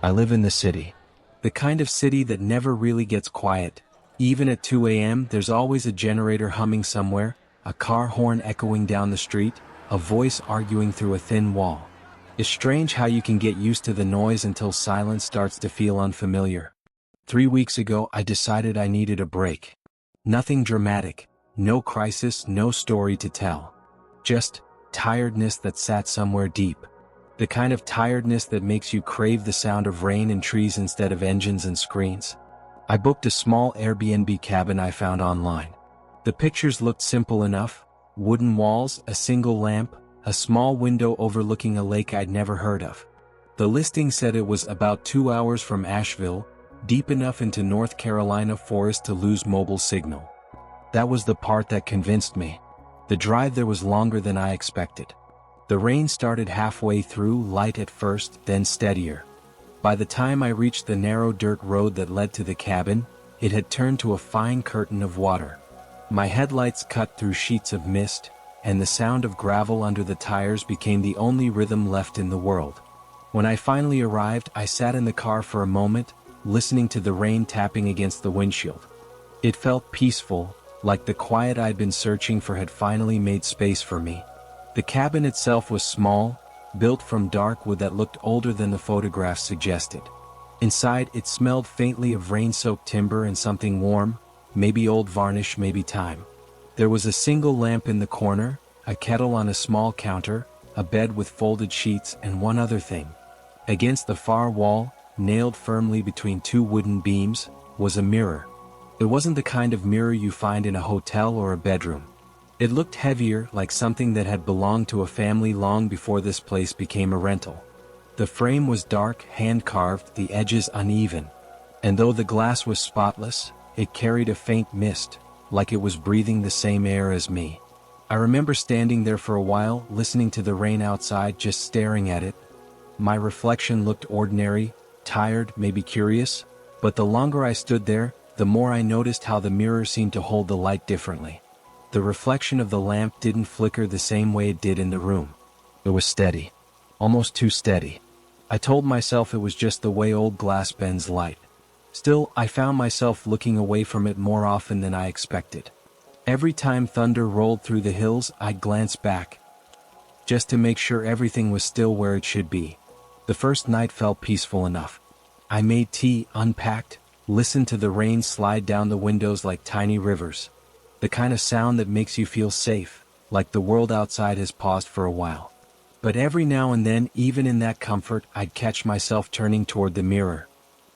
I live in the city. The kind of city that never really gets quiet. Even at 2 a.m. there's always a generator humming somewhere, a car horn echoing down the street, a voice arguing through a thin wall. It's strange how you can get used to the noise until silence starts to feel unfamiliar. 3 weeks ago I decided I needed a break. Nothing dramatic, no crisis, no story to tell. Just tiredness that sat somewhere deep. The kind of tiredness that makes you crave the sound of rain and trees instead of engines and screens. I booked a small Airbnb cabin I found online. The pictures looked simple enough: wooden walls, a single lamp, a small window overlooking a lake I'd never heard of. The listing said it was about 2 hours from Asheville, deep enough into North Carolina forest to lose mobile signal. That was the part that convinced me. The drive there was longer than I expected. The rain started halfway through, light at first, then steadier. By the time I reached the narrow dirt road that led to the cabin, it had turned to a fine curtain of water. My headlights cut through sheets of mist, and the sound of gravel under the tires became the only rhythm left in the world. When I finally arrived, I sat in the car for a moment, listening to the rain tapping against the windshield. It felt peaceful, like the quiet I'd been searching for had finally made space for me. The cabin itself was small, built from dark wood that looked older than the photographs suggested. Inside, it smelled faintly of rain-soaked timber and something warm, maybe old varnish, maybe time. There was a single lamp in the corner, a kettle on a small counter, a bed with folded sheets, and one other thing. Against the far wall, nailed firmly between two wooden beams, was a mirror. It wasn't the kind of mirror you find in a hotel or a bedroom. It looked heavier, like something that had belonged to a family long before this place became a rental. The frame was dark, hand-carved, the edges uneven. And though the glass was spotless, it carried a faint mist, like it was breathing the same air as me. I remember standing there for a while, listening to the rain outside, just staring at it. My reflection looked ordinary, tired, maybe curious, but the longer I stood there, the more I noticed how the mirror seemed to hold the light differently. The reflection of the lamp didn't flicker the same way it did in the room. It was steady. Almost too steady. I told myself it was just the way old glass bends light. Still, I found myself looking away from it more often than I expected. Every time thunder rolled through the hills, I'd glance back, just to make sure everything was still where it should be. The first night felt peaceful enough. I made tea, unpacked, listened to the rain slide down the windows like tiny rivers. The kind of sound that makes you feel safe, like the world outside has paused for a while. But every now and then, even in that comfort, I'd catch myself turning toward the mirror.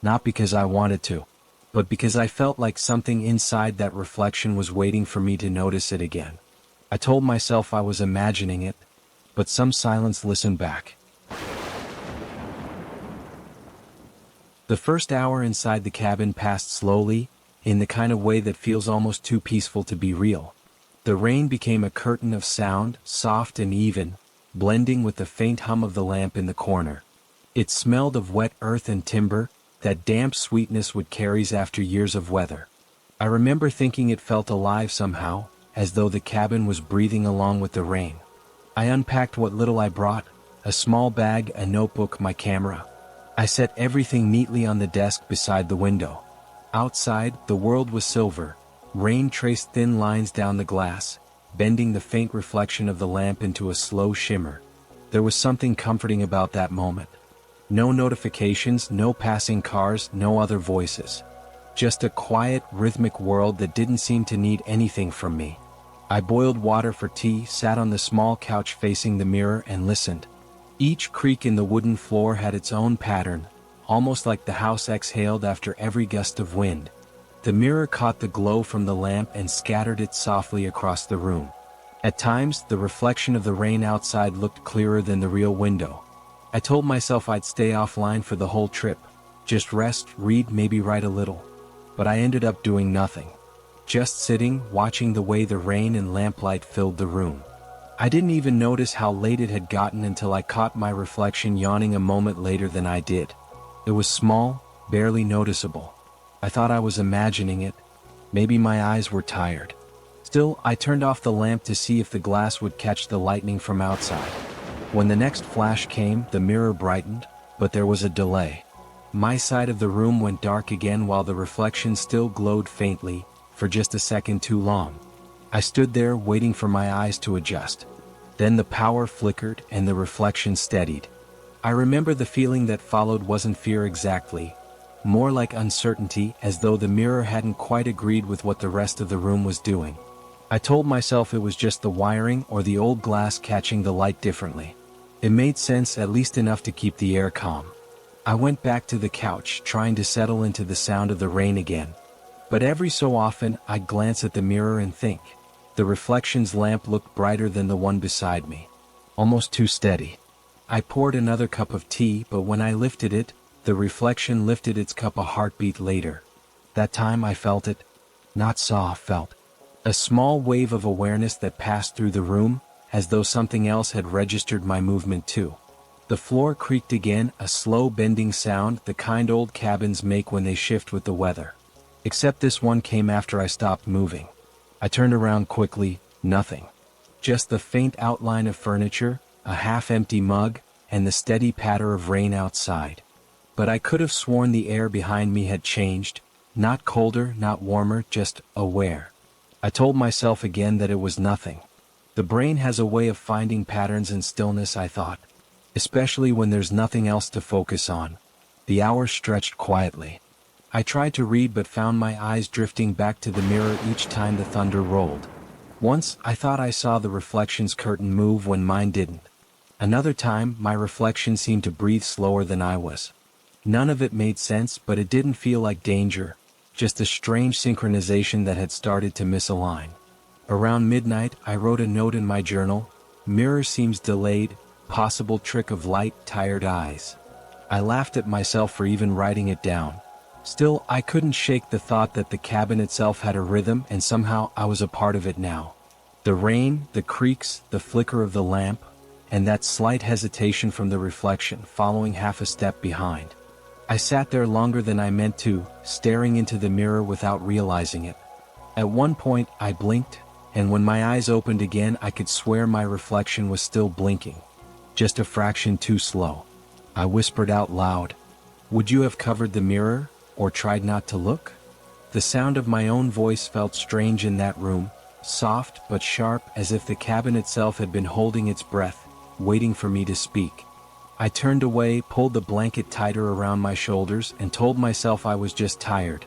Not because I wanted to, but because I felt like something inside that reflection was waiting for me to notice it again. I told myself I was imagining it, but some silence listened back. The first hour inside the cabin passed slowly, in the kind of way that feels almost too peaceful to be real. The rain became a curtain of sound, soft and even, blending with the faint hum of the lamp in the corner. It smelled of wet earth and timber, that damp sweetness wood carries after years of weather. I remember thinking it felt alive somehow, as though the cabin was breathing along with the rain. I unpacked what little I brought, a small bag, a notebook, my camera. I set everything neatly on the desk beside the window. Outside, the world was silver. Rain traced thin lines down the glass, bending the faint reflection of the lamp into a slow shimmer. There was something comforting about that moment. No notifications, no passing cars, no other voices. Just a quiet, rhythmic world that didn't seem to need anything from me. I boiled water for tea, sat on the small couch facing the mirror, and listened. Each creak in the wooden floor had its own pattern, almost like the house exhaled after every gust of wind. The mirror caught the glow from the lamp and scattered it softly across the room. At times, the reflection of the rain outside looked clearer than the real window. I told myself I'd stay offline for the whole trip. Just rest, read, maybe write a little. But I ended up doing nothing. Just sitting, watching the way the rain and lamplight filled the room. I didn't even notice how late it had gotten until I caught my reflection yawning a moment later than I did. It was small, barely noticeable. I thought I was imagining it. Maybe my eyes were tired. Still, I turned off the lamp to see if the glass would catch the lightning from outside. When the next flash came, the mirror brightened, but there was a delay. My side of the room went dark again while the reflection still glowed faintly, for just a second too long. I stood there waiting for my eyes to adjust. Then the power flickered and the reflection steadied. I remember the feeling that followed wasn't fear exactly, more like uncertainty, as though the mirror hadn't quite agreed with what the rest of the room was doing. I told myself it was just the wiring or the old glass catching the light differently. It made sense, at least enough to keep the air calm. I went back to the couch, trying to settle into the sound of the rain again. But every so often, I'd glance at the mirror and think. The reflection's lamp looked brighter than the one beside me. Almost too steady. I poured another cup of tea, but when I lifted it, the reflection lifted its cup a heartbeat later. That time I felt it. Not saw, felt. A small wave of awareness that passed through the room, as though something else had registered my movement too. The floor creaked again, a slow bending sound, the kind old cabins make when they shift with the weather. Except this one came after I stopped moving. I turned around quickly, nothing. Just the faint outline of furniture, a half-empty mug, and the steady patter of rain outside. But I could have sworn the air behind me had changed, not colder, not warmer, just aware. I told myself again that it was nothing. The brain has a way of finding patterns in stillness, I thought. Especially when there's nothing else to focus on. The hours stretched quietly. I tried to read but found my eyes drifting back to the mirror each time the thunder rolled. Once, I thought I saw the reflection's curtain move when mine didn't. Another time, my reflection seemed to breathe slower than I was. None of it made sense, but it didn't feel like danger, just a strange synchronization that had started to misalign. Around midnight, I wrote a note in my journal. Mirror seems delayed, possible trick of light, tired eyes. I laughed at myself for even writing it down. Still, I couldn't shake the thought that the cabin itself had a rhythm and somehow I was a part of it now. The rain, the creaks, the flicker of the lamp, and that slight hesitation from the reflection following half a step behind. I sat there longer than I meant to, staring into the mirror without realizing it. At one point, I blinked, and when my eyes opened again I could swear my reflection was still blinking. Just a fraction too slow. I whispered out loud, "Would you have covered the mirror, or tried not to look?" The sound of my own voice felt strange in that room, soft but sharp, as if the cabin itself had been holding its breath, waiting for me to speak. I turned away, pulled the blanket tighter around my shoulders, and told myself I was just tired.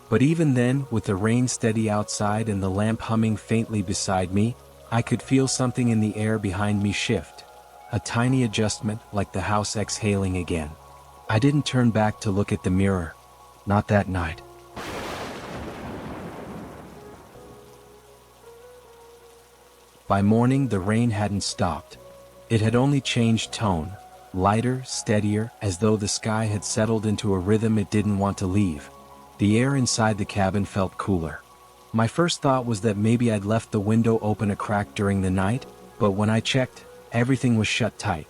But even then, with the rain steady outside and the lamp humming faintly beside me, I could feel something in the air behind me shift. A tiny adjustment, like the house exhaling again. I didn't turn back to look at the mirror. Not that night. By morning, the rain hadn't stopped. It had only changed tone, lighter, steadier, as though the sky had settled into a rhythm it didn't want to leave. The air inside the cabin felt cooler. My first thought was that maybe I'd left the window open a crack during the night, but when I checked, everything was shut tight.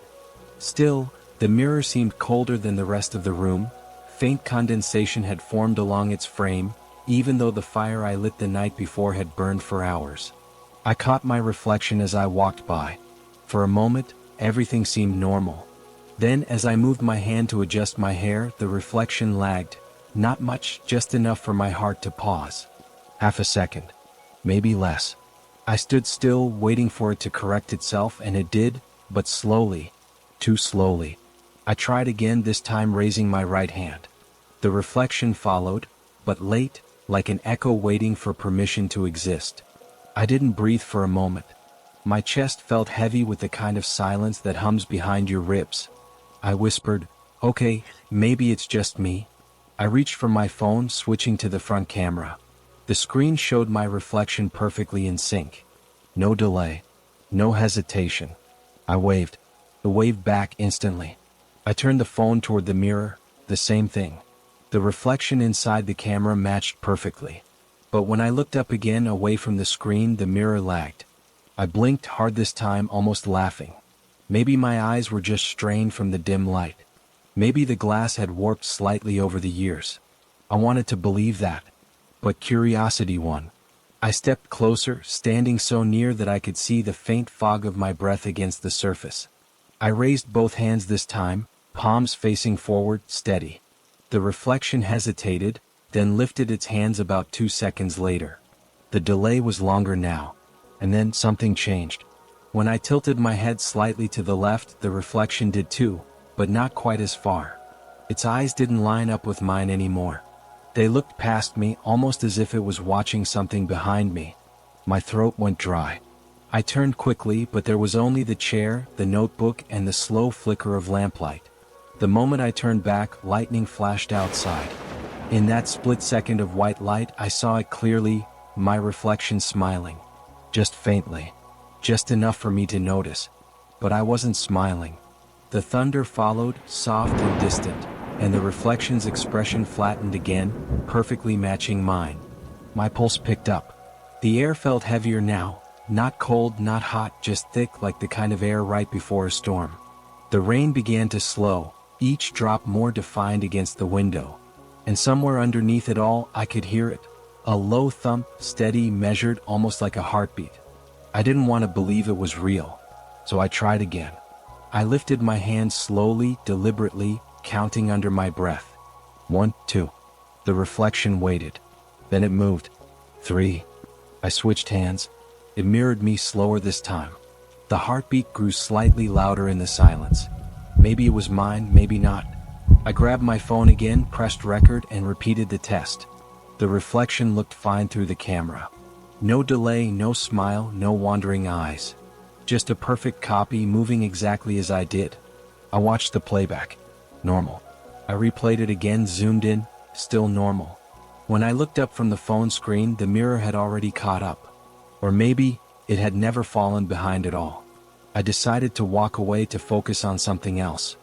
Still, the mirror seemed colder than the rest of the room. Faint condensation had formed along its frame, even though the fire I lit the night before had burned for hours. I caught my reflection as I walked by. For a moment, everything seemed normal. Then, as I moved my hand to adjust my hair, the reflection lagged. Not much, just enough for my heart to pause. Half a second. Maybe less. I stood still, waiting for it to correct itself, and it did, but slowly. Too slowly. I tried again, this time raising my right hand. The reflection followed, but late, like an echo waiting for permission to exist. I didn't breathe for a moment. My chest felt heavy with the kind of silence that hums behind your ribs. I whispered, "Okay, maybe it's just me." I reached for my phone, switching to the front camera. The screen showed my reflection perfectly in sync. No delay. No hesitation. I waved. It waved back instantly. I turned the phone toward the mirror. The same thing. The reflection inside the camera matched perfectly. But when I looked up again, away from the screen, the mirror lagged. I blinked hard this time, almost laughing. Maybe my eyes were just strained from the dim light. Maybe the glass had warped slightly over the years. I wanted to believe that. But curiosity won. I stepped closer, standing so near that I could see the faint fog of my breath against the surface. I raised both hands this time, palms facing forward, steady. The reflection hesitated, then lifted its hands about 2 seconds later. The delay was longer now. And then something changed. When I tilted my head slightly to the left, the reflection did too, but not quite as far. Its eyes didn't line up with mine anymore. They looked past me, almost as if it was watching something behind me. My throat went dry. I turned quickly, but there was only the chair, the notebook, and the slow flicker of lamplight. The moment I turned back, lightning flashed outside. In that split second of white light, I saw it clearly, my reflection smiling. Just faintly. Just enough for me to notice. But I wasn't smiling. The thunder followed, soft and distant, and the reflection's expression flattened again, perfectly matching mine. My pulse picked up. The air felt heavier now, not cold, not hot, just thick, like the kind of air right before a storm. The rain began to slow, each drop more defined against the window. And somewhere underneath it all, I could hear it. A low thump, steady, measured, almost like a heartbeat. I didn't want to believe it was real, so I tried again. I lifted my hand slowly, deliberately, counting under my breath. 1, 2. The reflection waited. Then it moved. 3. I switched hands. It mirrored me, slower this time. The heartbeat grew slightly louder in the silence. Maybe it was mine, maybe not. I grabbed my phone again, pressed record, and repeated the test. The reflection looked fine through the camera. No delay, no smile, no wandering eyes. Just a perfect copy, moving exactly as I did. I watched the playback. Normal. I replayed it again, zoomed in, still normal. When I looked up from the phone screen, the mirror had already caught up. Or maybe, it had never fallen behind at all. I decided to walk away to focus on something else.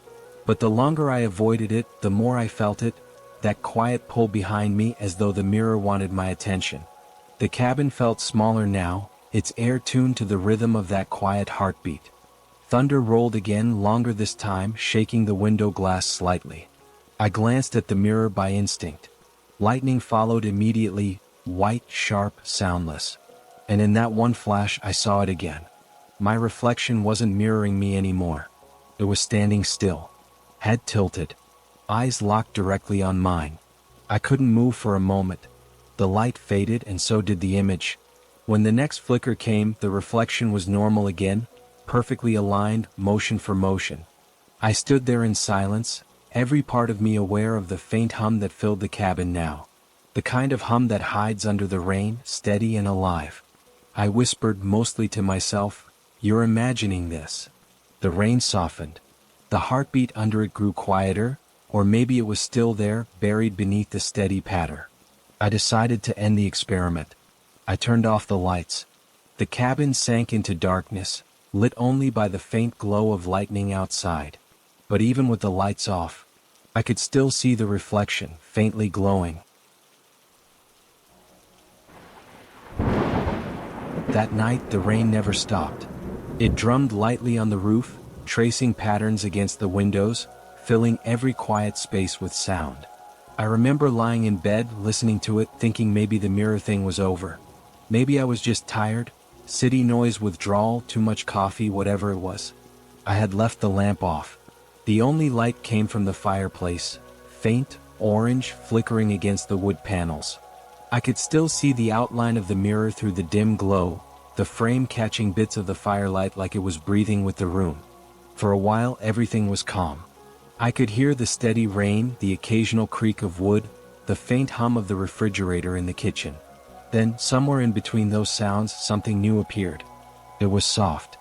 But the longer I avoided it, the more I felt it, that quiet pull behind me, as though the mirror wanted my attention. The cabin felt smaller now, its air tuned to the rhythm of that quiet heartbeat. Thunder rolled again, longer this time, shaking the window glass slightly. I glanced at the mirror by instinct. Lightning followed immediately, white, sharp, soundless. And in that one flash, I saw it again. My reflection wasn't mirroring me anymore. It was standing still. Head tilted. Eyes locked directly on mine. I couldn't move for a moment. The light faded, and so did the image. When the next flicker came, the reflection was normal again, perfectly aligned, motion for motion. I stood there in silence, every part of me aware of the faint hum that filled the cabin now. The kind of hum that hides under the rain, steady and alive. I whispered, mostly to myself, "You're imagining this." The rain softened. The heartbeat under it grew quieter, or maybe it was still there, buried beneath the steady patter. I decided to end the experiment. I turned off the lights. The cabin sank into darkness, lit only by the faint glow of lightning outside. But even with the lights off, I could still see the reflection, faintly glowing. That night, the rain never stopped. It drummed lightly on the roof, tracing patterns against the windows, filling every quiet space with sound. I remember lying in bed, listening to it, thinking maybe the mirror thing was over. Maybe I was just tired, city noise, withdrawal, too much coffee, whatever it was. I had left the lamp off. The only light came from the fireplace, faint, orange, flickering against the wood panels. I could still see the outline of the mirror through the dim glow, the frame catching bits of the firelight like it was breathing with the room. For a while, everything was calm. I could hear the steady rain, the occasional creak of wood, the faint hum of the refrigerator in the kitchen. Then, somewhere in between those sounds, something new appeared. It was soft.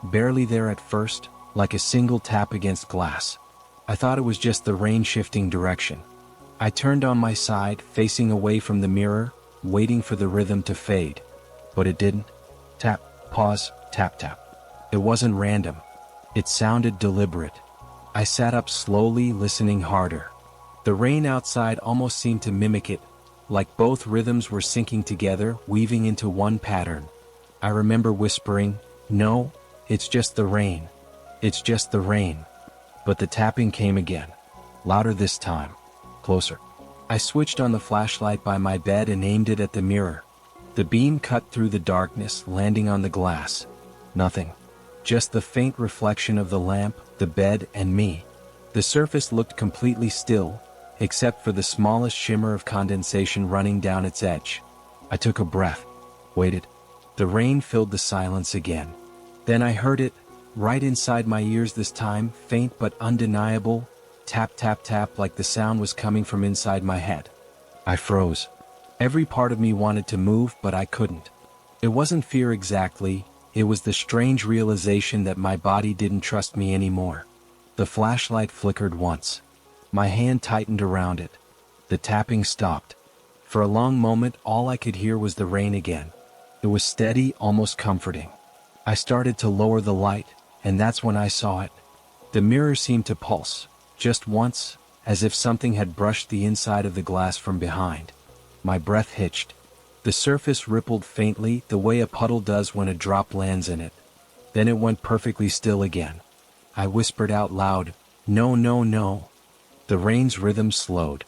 Barely there at first, like a single tap against glass. I thought it was just the rain shifting direction. I turned on my side, facing away from the mirror, waiting for the rhythm to fade. But it didn't. Tap, pause, tap, tap. It wasn't random. It sounded deliberate. I sat up slowly, listening harder. The rain outside almost seemed to mimic it, like both rhythms were syncing together, weaving into one pattern. I remember whispering, "No, it's just the rain. It's just the rain." But the tapping came again. Louder this time. Closer. I switched on the flashlight by my bed and aimed it at the mirror. The beam cut through the darkness, landing on the glass. Nothing. Just the faint reflection of the lamp, the bed, and me. The surface looked completely still, except for the smallest shimmer of condensation running down its edge. I took a breath, waited. The rain filled the silence again. Then I heard it, right inside my ears this time, faint but undeniable, tap tap tap, like the sound was coming from inside my head. I froze. Every part of me wanted to move, but I couldn't. It wasn't fear exactly, it was the strange realization that my body didn't trust me anymore. The flashlight flickered once. My hand tightened around it. The tapping stopped. For a long moment, all I could hear was the rain again. It was steady, almost comforting. I started to lower the light, and that's when I saw it. The mirror seemed to pulse, just once, as if something had brushed the inside of the glass from behind. My breath hitched. The surface rippled faintly, the way a puddle does when a drop lands in it. Then it went perfectly still again. I whispered out loud, "No, no, no." The rain's rhythm slowed.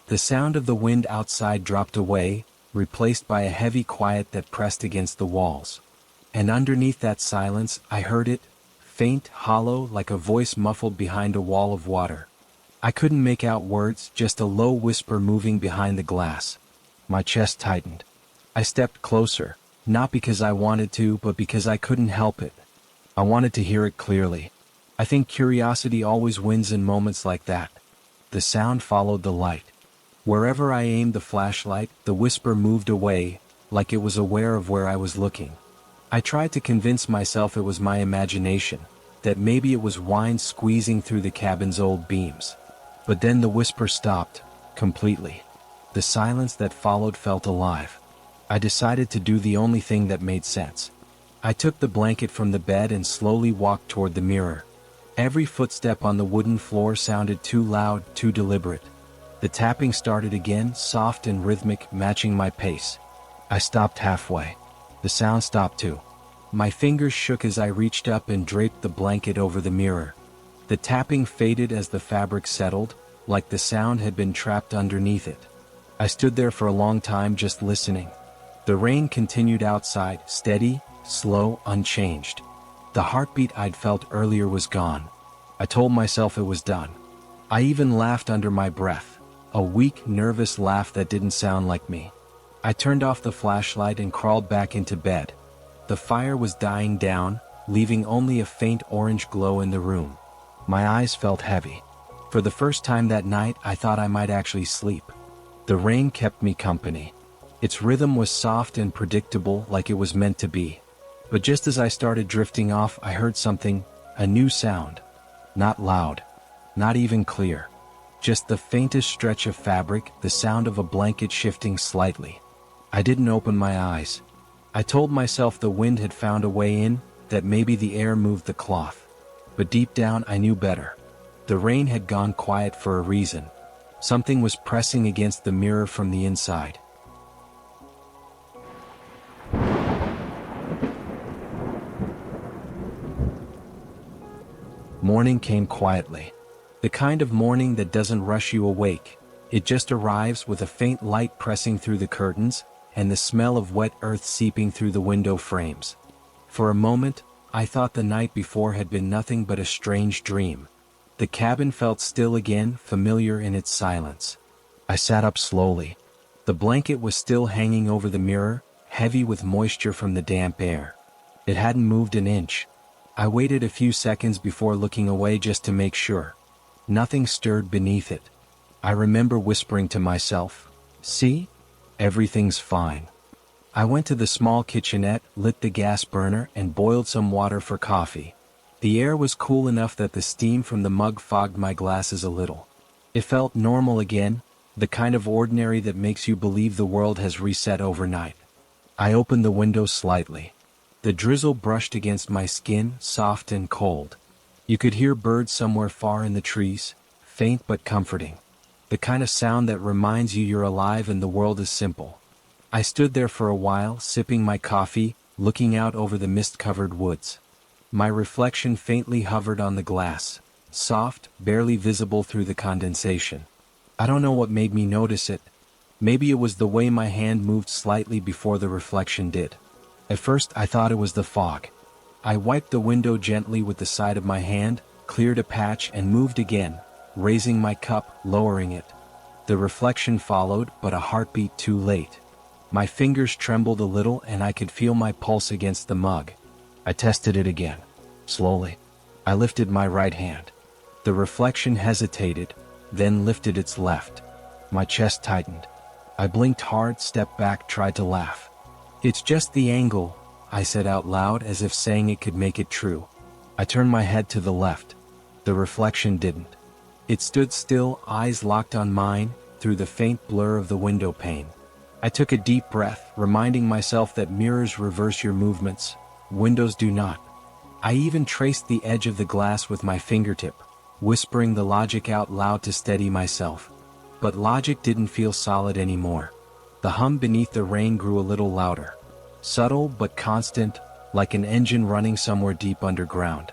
The sound of the wind outside dropped away, replaced by a heavy quiet that pressed against the walls. And underneath that silence, I heard it, faint, hollow, like a voice muffled behind a wall of water. I couldn't make out words, just a low whisper moving behind the glass. My chest tightened. I stepped closer, not because I wanted to, but because I couldn't help it. I wanted to hear it clearly. I think curiosity always wins in moments like that. The sound followed the light. Wherever I aimed the flashlight, the whisper moved away, like it was aware of where I was looking. I tried to convince myself it was my imagination, that maybe it was wind squeezing through the cabin's old beams. But then the whisper stopped, completely. The silence that followed felt alive. I decided to do the only thing that made sense. I took the blanket from the bed and slowly walked toward the mirror. Every footstep on the wooden floor sounded too loud, too deliberate. The tapping started again, soft and rhythmic, matching my pace. I stopped halfway. The sound stopped too. My fingers shook as I reached up and draped the blanket over the mirror. The tapping faded as the fabric settled, like the sound had been trapped underneath it. I stood there for a long time just listening. The rain continued outside, steady, slow, unchanged. The heartbeat I'd felt earlier was gone. I told myself it was done. I even laughed under my breath, a weak, nervous laugh that didn't sound like me. I turned off the flashlight and crawled back into bed. The fire was dying down, leaving only a faint orange glow in the room. My eyes felt heavy. For the first time that night, I thought I might actually sleep. The rain kept me company. Its rhythm was soft and predictable, like it was meant to be. But just as I started drifting off, I heard something, a new sound. Not loud, not even clear. Just the faintest stretch of fabric, the sound of a blanket shifting slightly. I didn't open my eyes. I told myself the wind had found a way in, that maybe the air moved the cloth. But deep down I knew better. The rain had gone quiet for a reason. Something was pressing against the mirror from the inside. Morning came quietly. The kind of morning that doesn't rush you awake. It just arrives with a faint light pressing through the curtains, and the smell of wet earth seeping through the window frames. For a moment, I thought the night before had been nothing but a strange dream. The cabin felt still again, familiar in its silence. I sat up slowly. The blanket was still hanging over the mirror, heavy with moisture from the damp air. It hadn't moved an inch. I waited a few seconds before looking away just to make sure. Nothing stirred beneath it. I remember whispering to myself, "See? Everything's fine." I went to the small kitchenette, lit the gas burner, and boiled some water for coffee. The air was cool enough that the steam from the mug fogged my glasses a little. It felt normal again, the kind of ordinary that makes you believe the world has reset overnight. I opened the window slightly. The drizzle brushed against my skin, soft and cold. You could hear birds somewhere far in the trees, faint but comforting. The kind of sound that reminds you you're alive and the world is simple. I stood there for a while, sipping my coffee, looking out over the mist-covered woods. My reflection faintly hovered on the glass, soft, barely visible through the condensation. I don't know what made me notice it. Maybe it was the way my hand moved slightly before the reflection did. At first I thought it was the fog. I wiped the window gently with the side of my hand, cleared a patch and moved again, raising my cup, lowering it. The reflection followed, but a heartbeat too late. My fingers trembled a little and I could feel my pulse against the mug. I tested it again. Slowly. I lifted my right hand. The reflection hesitated, then lifted its left. My chest tightened. I blinked hard, stepped back, tried to laugh. "It's just the angle," I said out loud as if saying it could make it true. I turned my head to the left. The reflection didn't. It stood still, eyes locked on mine, through the faint blur of the window pane. I took a deep breath, reminding myself that mirrors reverse your movements, windows do not. I even traced the edge of the glass with my fingertip, whispering the logic out loud to steady myself. But logic didn't feel solid anymore. The hum beneath the rain grew a little louder. Subtle but constant, like an engine running somewhere deep underground.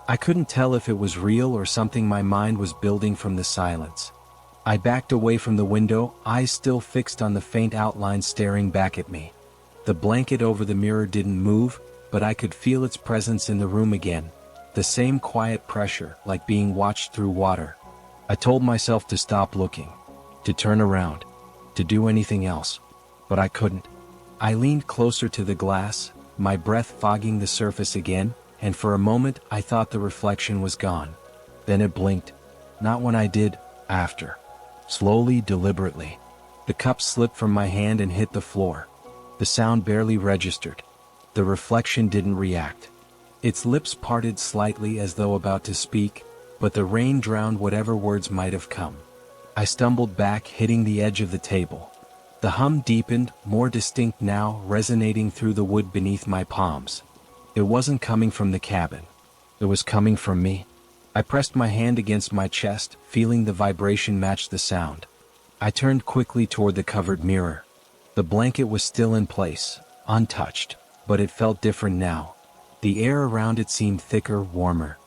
I couldn't tell if it was real or something my mind was building from the silence. I backed away from the window, eyes still fixed on the faint outline staring back at me. The blanket over the mirror didn't move, but I could feel its presence in the room again. The same quiet pressure, like being watched through water. I told myself to stop looking, to turn around, to do anything else. But I couldn't. I leaned closer to the glass, my breath fogging the surface again, and for a moment I thought the reflection was gone. Then it blinked. Not when I did, after. Slowly, deliberately. The cup slipped from my hand and hit the floor. The sound barely registered. The reflection didn't react. Its lips parted slightly as though about to speak, but the rain drowned whatever words might have come. I stumbled back, hitting the edge of the table. The hum deepened, more distinct now, resonating through the wood beneath my palms. It wasn't coming from the cabin. It was coming from me. I pressed my hand against my chest, feeling the vibration match the sound. I turned quickly toward the covered mirror. The blanket was still in place, untouched, but it felt different now. The air around it seemed thicker, warmer.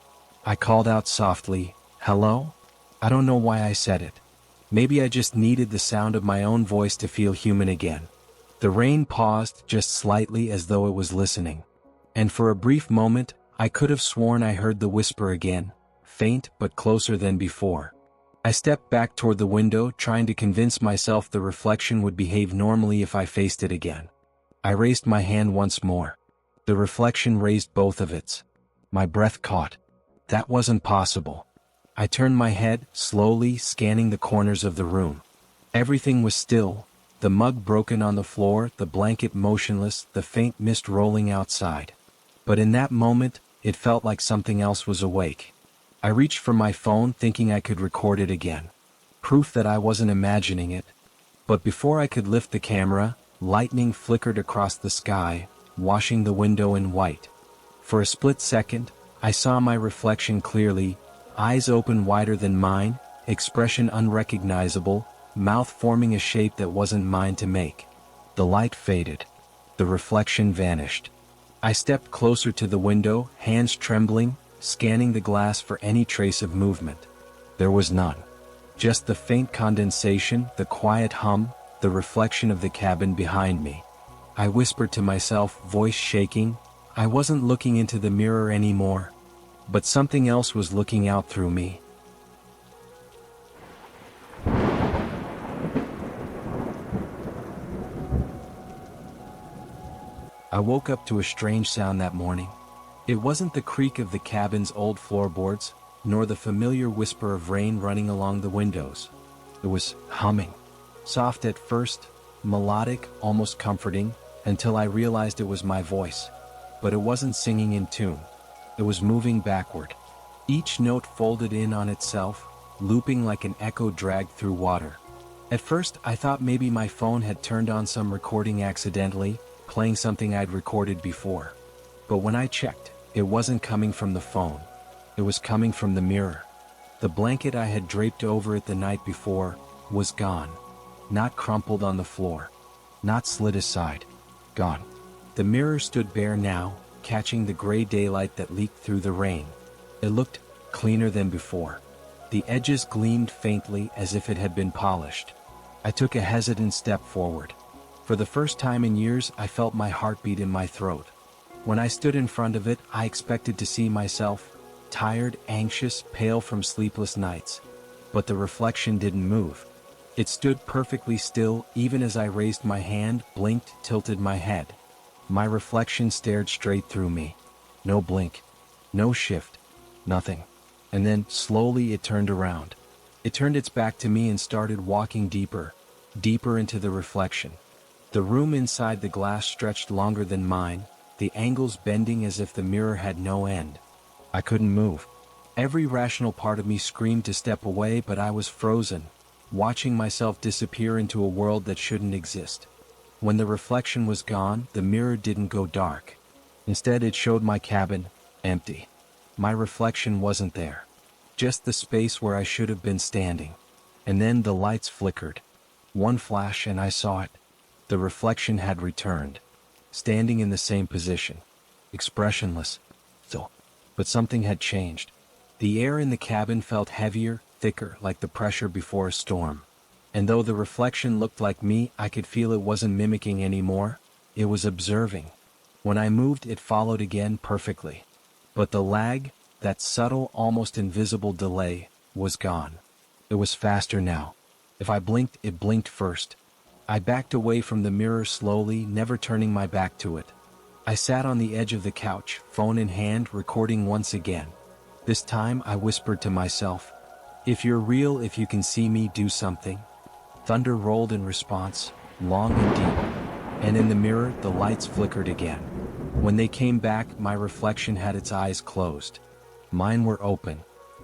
I called out softly, "Hello?" I don't know why I said it. Maybe I just needed the sound of my own voice to feel human again. The rain paused just slightly as though it was listening. And for a brief moment, I could have sworn I heard the whisper again, faint but closer than before. I stepped back toward the window, trying to convince myself the reflection would behave normally if I faced it again. I raised my hand once more. The reflection raised both of its. My breath caught. That wasn't possible. I turned my head, slowly scanning the corners of the room. Everything was still, the mug broken on the floor, the blanket motionless, the faint mist rolling outside. But in that moment, it felt like something else was awake. I reached for my phone, thinking I could record it again. Proof that I wasn't imagining it. But before I could lift the camera, lightning flickered across the sky, washing the window in white. For a split second, I saw my reflection clearly, eyes open wider than mine, expression unrecognizable, mouth forming a shape that wasn't mine to make. The light faded. The reflection vanished. I stepped closer to the window, hands trembling, scanning the glass for any trace of movement. There was none. Just the faint condensation, the quiet hum, the reflection of the cabin behind me. I whispered to myself, voice shaking. I wasn't looking into the mirror anymore. But something else was looking out through me. I woke up to a strange sound that morning. It wasn't the creak of the cabin's old floorboards, nor the familiar whisper of rain running along the windows. It was humming. Soft at first, melodic, almost comforting, until I realized it was my voice. But it wasn't singing in tune. It was moving backward. Each note folded in on itself, looping like an echo dragged through water. At first, I thought maybe my phone had turned on some recording accidentally, playing something I'd recorded before. But when I checked, it wasn't coming from the phone. It was coming from the mirror. The blanket I had draped over it the night before was gone. Not crumpled on the floor. Not slid aside. Gone. The mirror stood bare now, catching the gray daylight that leaked through the rain. It looked cleaner than before. The edges gleamed faintly as if it had been polished. I took a hesitant step forward. For the first time in years, I felt my heartbeat in my throat. When I stood in front of it, I expected to see myself, tired, anxious, pale from sleepless nights. But the reflection didn't move. It stood perfectly still even as I raised my hand, blinked, tilted my head. My reflection stared straight through me. No blink. No shift. Nothing. And then, slowly, it turned around. It turned its back to me and started walking deeper, deeper into the reflection. The room inside the glass stretched longer than mine, the angles bending as if the mirror had no end. I couldn't move. Every rational part of me screamed to step away, but I was frozen, watching myself disappear into a world that shouldn't exist. When the reflection was gone, the mirror didn't go dark. Instead, it showed my cabin, empty. My reflection wasn't there. Just the space where I should have been standing. And then the lights flickered. One flash and I saw it. The reflection had returned. Standing in the same position. Expressionless. Still. But something had changed. The air in the cabin felt heavier, thicker, like the pressure before a storm. And though the reflection looked like me, I could feel it wasn't mimicking anymore. It was observing. When I moved, it followed again perfectly. But the lag, that subtle, almost invisible delay, was gone. It was faster now. If I blinked, it blinked first. I backed away from the mirror slowly, never turning my back to it. I sat on the edge of the couch, phone in hand, recording once again. This time I whispered to myself, "If you're real, if you can see me, do something." Thunder rolled in response, long and deep. And in the mirror, the lights flickered again. When they came back, my reflection had its eyes closed. Mine were open.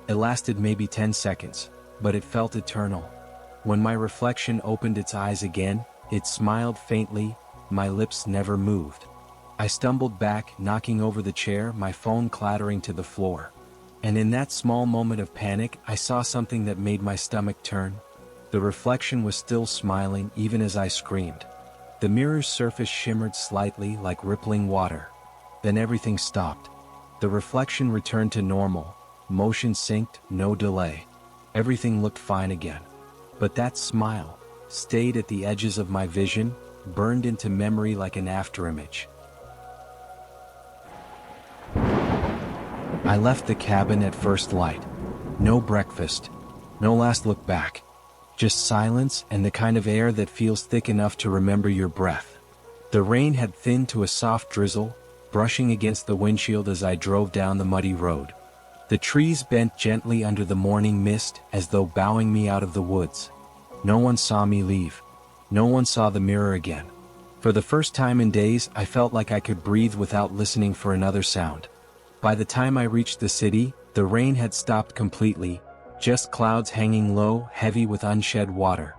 It lasted maybe 10 seconds, but it felt eternal. When my reflection opened its eyes again, it smiled faintly, my lips never moved. I stumbled back, knocking over the chair, my phone clattering to the floor. And in that small moment of panic, I saw something that made my stomach turn. The reflection was still smiling even as I screamed. The mirror's surface shimmered slightly like rippling water. Then everything stopped. The reflection returned to normal. Motion synced, no delay. Everything looked fine again. But that smile stayed at the edges of my vision, burned into memory like an afterimage. I left the cabin at first light. No breakfast. No last look back. Just silence and the kind of air that feels thick enough to remember your breath. The rain had thinned to a soft drizzle, brushing against the windshield as I drove down the muddy road. The trees bent gently under the morning mist as though bowing me out of the woods. No one saw me leave. No one saw the mirror again. For the first time in days, I felt like I could breathe without listening for another sound. By the time I reached the city, the rain had stopped completely, just clouds hanging low, heavy with unshed water.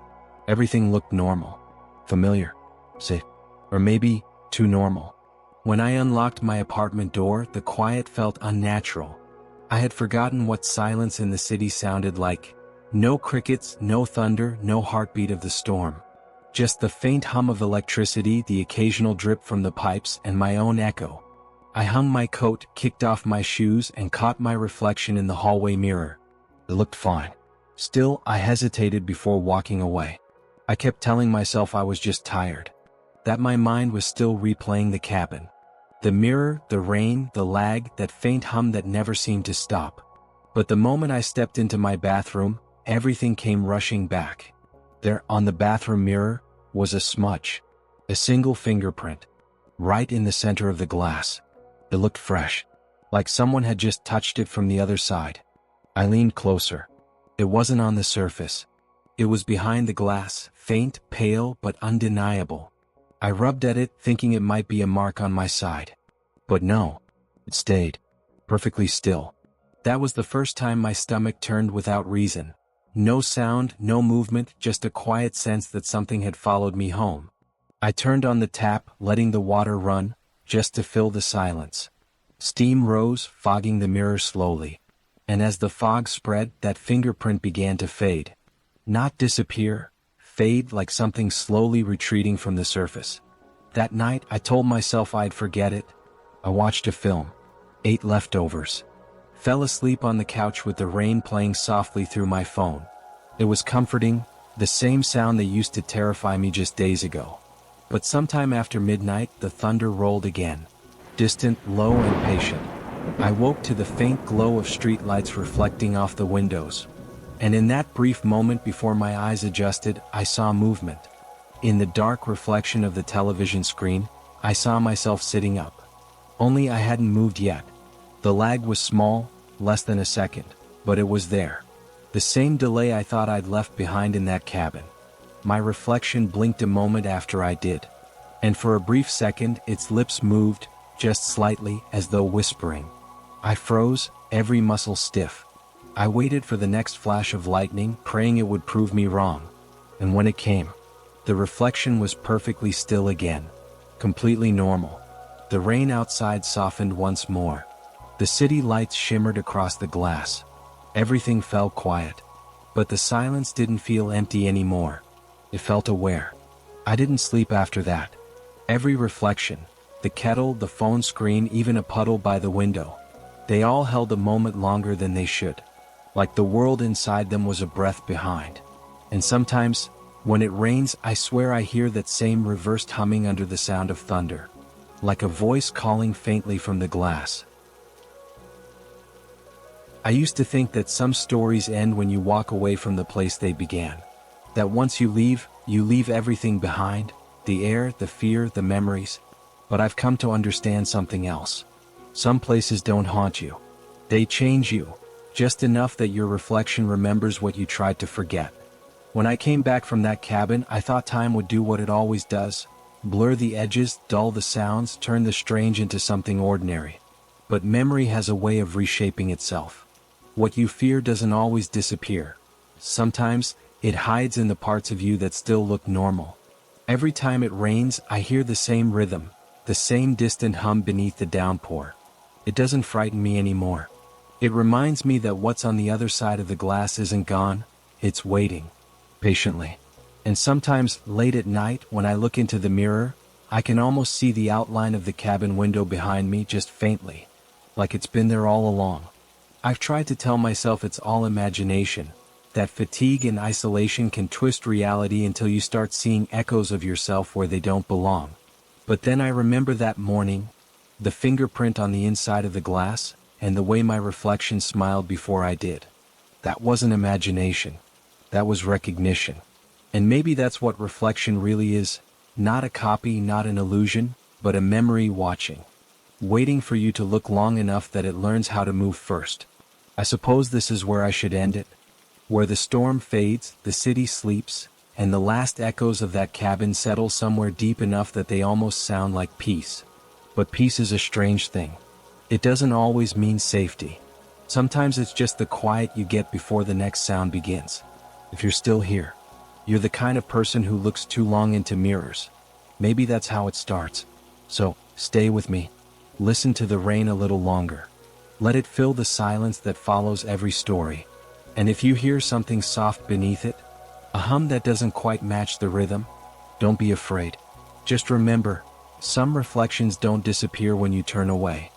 Everything looked normal. Familiar. Safe. Or maybe, too normal. When I unlocked my apartment door, the quiet felt unnatural. I had forgotten what silence in the city sounded like. No crickets, no thunder, no heartbeat of the storm. Just the faint hum of electricity, the occasional drip from the pipes, and my own echo. I hung my coat, kicked off my shoes, and caught my reflection in the hallway mirror. It looked fine. Still, I hesitated before walking away. I kept telling myself I was just tired. That my mind was still replaying the cabin. The mirror, the rain, the lag, that faint hum that never seemed to stop. But the moment I stepped into my bathroom, everything came rushing back. There, on the bathroom mirror, was a smudge. A single fingerprint. Right in the center of the glass. It looked fresh. Like someone had just touched it from the other side. I leaned closer. It wasn't on the surface. It was behind the glass, faint, pale, but undeniable. I rubbed at it, thinking it might be a mark on my side. But no. It stayed. Perfectly still. That was the first time my stomach turned without reason. No sound, no movement, just a quiet sense that something had followed me home. I turned on the tap, letting the water run, just to fill the silence. Steam rose, fogging the mirror slowly. And as the fog spread, that fingerprint began to fade. Not disappear, fade like something slowly retreating from the surface. That night, I told myself I'd forget it. I watched a film. Ate leftovers. Fell asleep on the couch with the rain playing softly through my phone. It was comforting, the same sound that used to terrify me just days ago. But sometime after midnight, the thunder rolled again. Distant, low, and patient. I woke to the faint glow of streetlights reflecting off the windows. And in that brief moment before my eyes adjusted, I saw movement. In the dark reflection of the television screen, I saw myself sitting up. Only I hadn't moved yet. The lag was small, less than a second, but it was there. The same delay I thought I'd left behind in that cabin. My reflection blinked a moment after I did. And for a brief second, its lips moved, just slightly, as though whispering. I froze, every muscle stiff. I waited for the next flash of lightning, praying it would prove me wrong. And when it came, the reflection was perfectly still again. Completely normal. The rain outside softened once more. The city lights shimmered across the glass. Everything fell quiet. But the silence didn't feel empty anymore. It felt aware. I didn't sleep after that. Every reflection, the kettle, the phone screen, even a puddle by the window, they all held a moment longer than they should. Like the world inside them was a breath behind. And sometimes, when it rains, I swear I hear that same reversed humming under the sound of thunder. Like a voice calling faintly from the glass. I used to think that some stories end when you walk away from the place they began. That once you leave everything behind, the air, the fear, the memories. But I've come to understand something else. Some places don't haunt you. They change you, just enough that your reflection remembers what you tried to forget. When I came back from that cabin, I thought time would do what it always does. Blur the edges, dull the sounds, turn the strange into something ordinary. But memory has a way of reshaping itself. What you fear doesn't always disappear. Sometimes, it hides in the parts of you that still look normal. Every time it rains, I hear the same rhythm, the same distant hum beneath the downpour. It doesn't frighten me anymore. It reminds me that what's on the other side of the glass isn't gone, it's waiting. Patiently. And sometimes, late at night, when I look into the mirror, I can almost see the outline of the cabin window behind me just faintly. Like it's been there all along. I've tried to tell myself it's all imagination, that fatigue and isolation can twist reality until you start seeing echoes of yourself where they don't belong. But then I remember that morning, the fingerprint on the inside of the glass, and the way my reflection smiled before I did. That wasn't imagination. That was recognition. And maybe that's what reflection really is. Not a copy, not an illusion, but a memory watching. Waiting for you to look long enough that it learns how to move first. I suppose this is where I should end it. Where the storm fades, the city sleeps, and the last echoes of that cabin settle somewhere deep enough that they almost sound like peace. But peace is a strange thing. It doesn't always mean safety. Sometimes it's just the quiet you get before the next sound begins. If you're still here, you're the kind of person who looks too long into mirrors. Maybe that's how it starts. So, stay with me. Listen to the rain a little longer. Let it fill the silence that follows every story. And if you hear something soft beneath it, a hum that doesn't quite match the rhythm, don't be afraid. Just remember, some reflections don't disappear when you turn away.